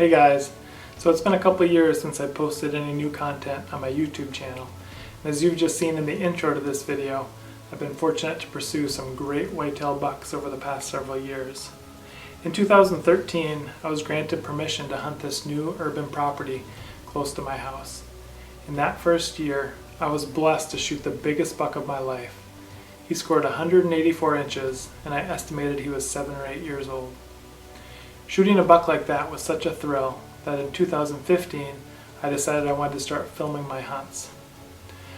Hey guys, so it's been a couple of years since I posted any new content on my YouTube channel. And as you've just seen in the intro to this video, I've been fortunate to pursue some great whitetail bucks over the past several years. In 2013, I was granted permission to hunt this new urban property close to my house. In that first year, I was blessed to shoot the biggest buck of my life. He scored 184 inches, and I estimated he was 7 or 8 years old. Shooting a buck like that was such a thrill that in 2015, I decided I wanted to start filming my hunts.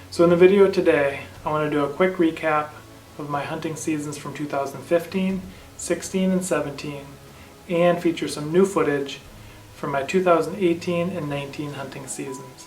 So in the video today, I want to do a quick recap of my hunting seasons from 2015, 16, and 17, and feature some new footage from my 2018 and 19 hunting seasons.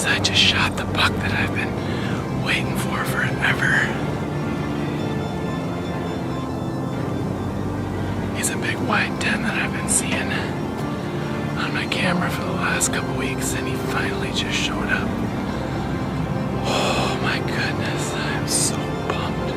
I just shot the buck that I've been waiting for forever. He's a big white 10 that I've been seeing on my camera for the last couple weeks, and he finally just showed up. Oh my goodness, I'm so pumped.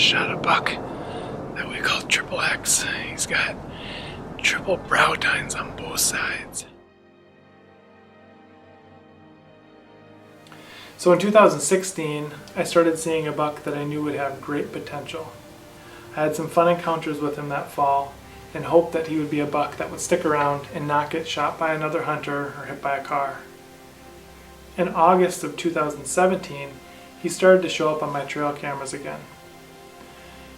shot a buck that we call Triple X. He's got triple brow tines on both sides. So in 2016, I started seeing a buck that I knew would have great potential. I had some fun encounters with him that fall and hoped that he would be a buck that would stick around and not get shot by another hunter or hit by a car. In August of 2017, he started to show up on my trail cameras again.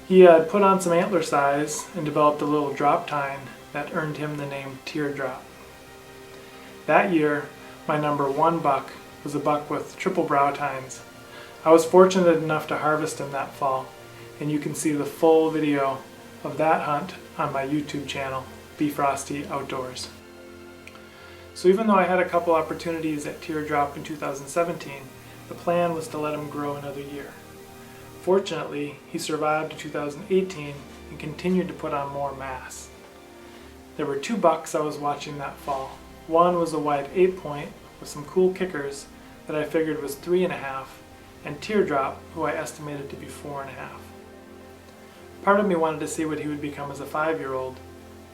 He had put on some antler size and developed a little drop tine that earned him the name Teardrop. That year, my number one buck was a buck with triple brow tines. I was fortunate enough to harvest him that fall, and you can see the full video of that hunt on my YouTube channel, Be Frosty Outdoors. So even though I had a couple opportunities at Teardrop in 2017, the plan was to let him grow another year. Fortunately, he survived to 2018 and continued to put on more mass. There were two bucks I was watching that fall. One was a white 8-point with some cool kickers that I figured was 3.5, and Teardrop, who I estimated to be 4.5. Part of me wanted to see what he would become as a 5-year-old,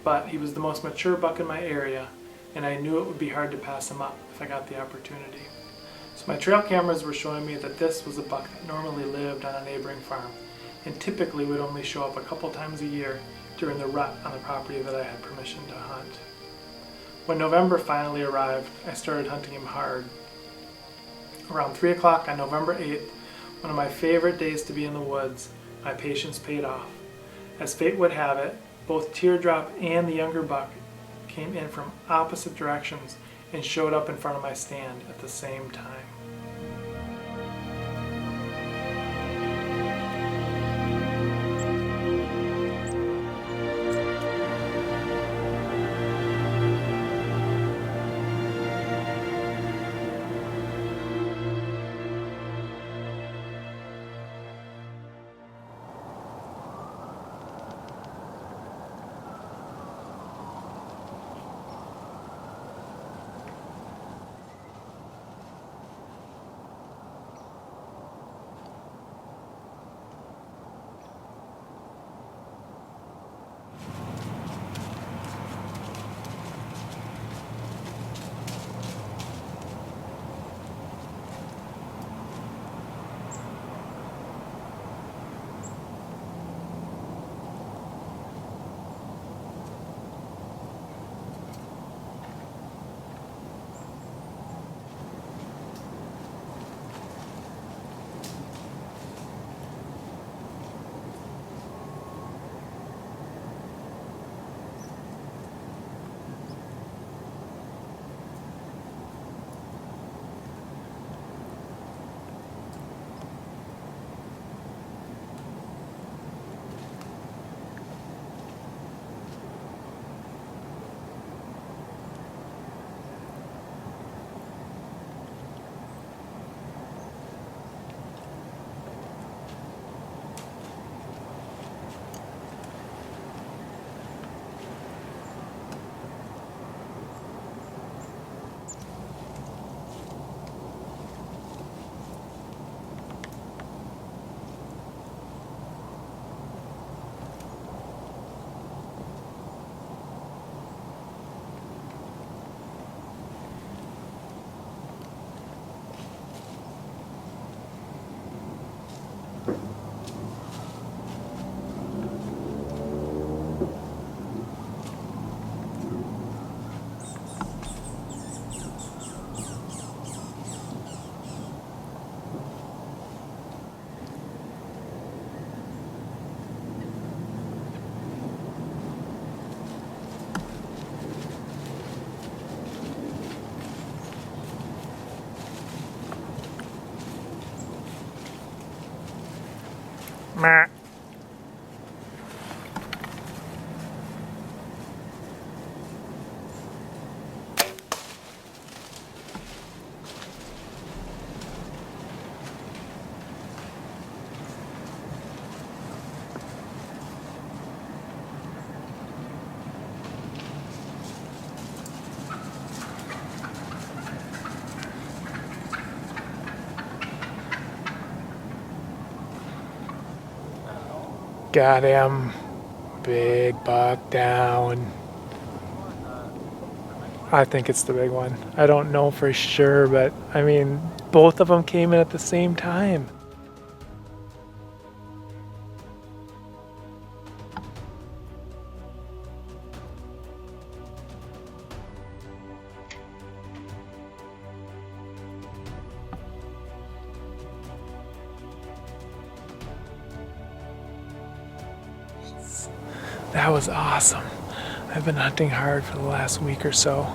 but he was the most mature buck in my area, and I knew it would be hard to pass him up if I got the opportunity. So my trail cameras were showing me that this was a buck that normally lived on a neighboring farm, and typically would only show up a couple times a year during the rut on the property that I had permission to hunt. When November finally arrived, I started hunting him hard. Around 3 o'clock on November 8th, one of my favorite days to be in the woods, my patience paid off. As fate would have it, both Teardrop and the younger buck came in from opposite directions and showed up in front of my stand at the same time. Got him. Big buck down. I think it's the big one. I don't know for sure, but I mean, both of them came in at the same time. That was awesome. I've been hunting hard for the last week or so,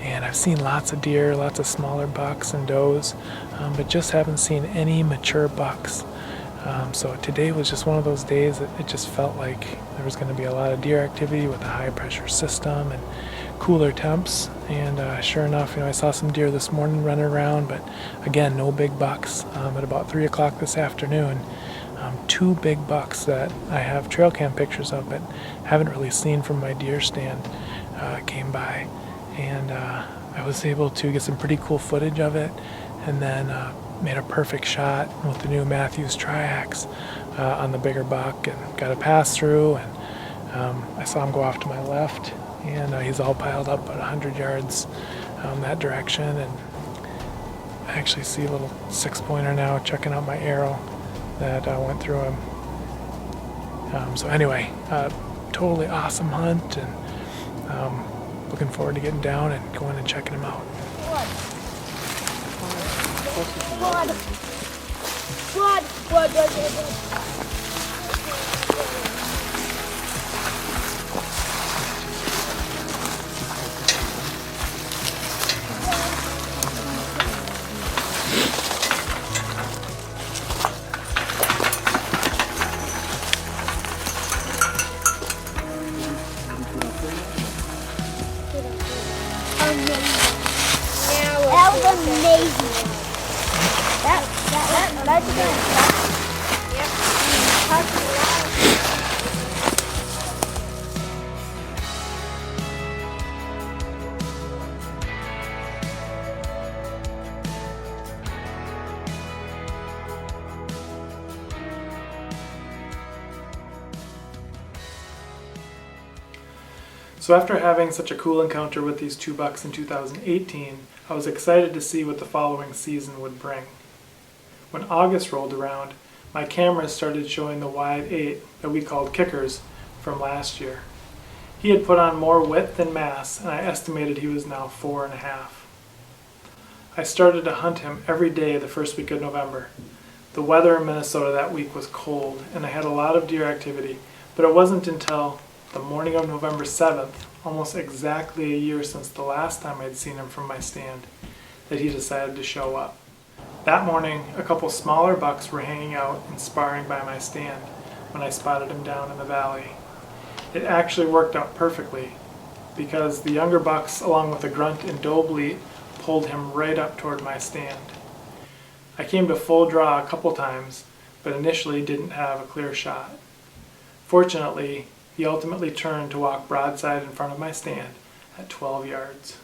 and I've seen lots of deer, lots of smaller bucks and does, but just haven't seen any mature bucks. So today was just one of those days that it just felt like there was going to be a lot of deer activity with a high pressure system and cooler temps. And sure enough, I saw some deer this morning running around, but again, no big bucks. At about 3 o'clock this afternoon, two big bucks that I have trail cam pictures of but haven't really seen from my deer stand came by, and I was able to get some pretty cool footage of it, and then made a perfect shot with the new Matthews Triax on the bigger buck and got a pass through, and I saw him go off to my left, and he's all piled up about 100 yards that direction, and I actually see a little 6-pointer now checking out my arrow that went through him. So anyway, totally awesome hunt, and looking forward to getting down and going and checking him out. That was amazing. That's good. Yep. So after having such a cool encounter with these two bucks in 2018, I was excited to see what the following season would bring. When August rolled around, my camera started showing the wide 8 that we called kickers from last year. He had put on more width than mass, and I estimated he was now 4.5. I started to hunt him every day the first week of November. The weather in Minnesota that week was cold, and I had a lot of deer activity, but it wasn't until the morning of November 7th, almost exactly a year since the last time I'd seen him from my stand, that he decided to show up. That morning, a couple smaller bucks were hanging out and sparring by my stand when I spotted him down in the valley. It actually worked out perfectly, because the younger bucks, along with a grunt and doe bleat, pulled him right up toward my stand. I came to full draw a couple times, but initially didn't have a clear shot. Fortunately, he ultimately turned to walk broadside in front of my stand at 12 yards.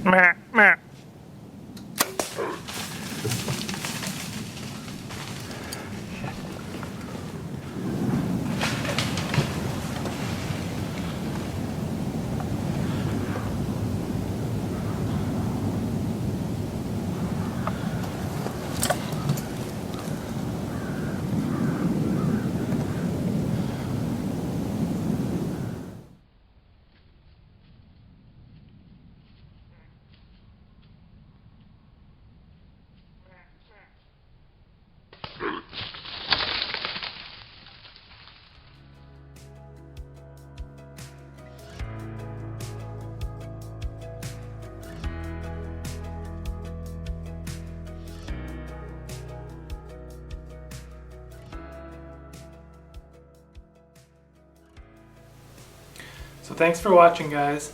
Meh, meh. So thanks for watching, guys.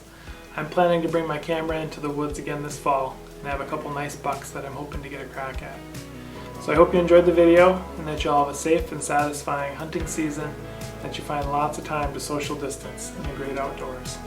I'm planning to bring my camera into the woods again this fall, and I have a couple nice bucks that I'm hoping to get a crack at. So I hope you enjoyed the video, and that you all have a safe and satisfying hunting season, and that you find lots of time to social distance in the great outdoors.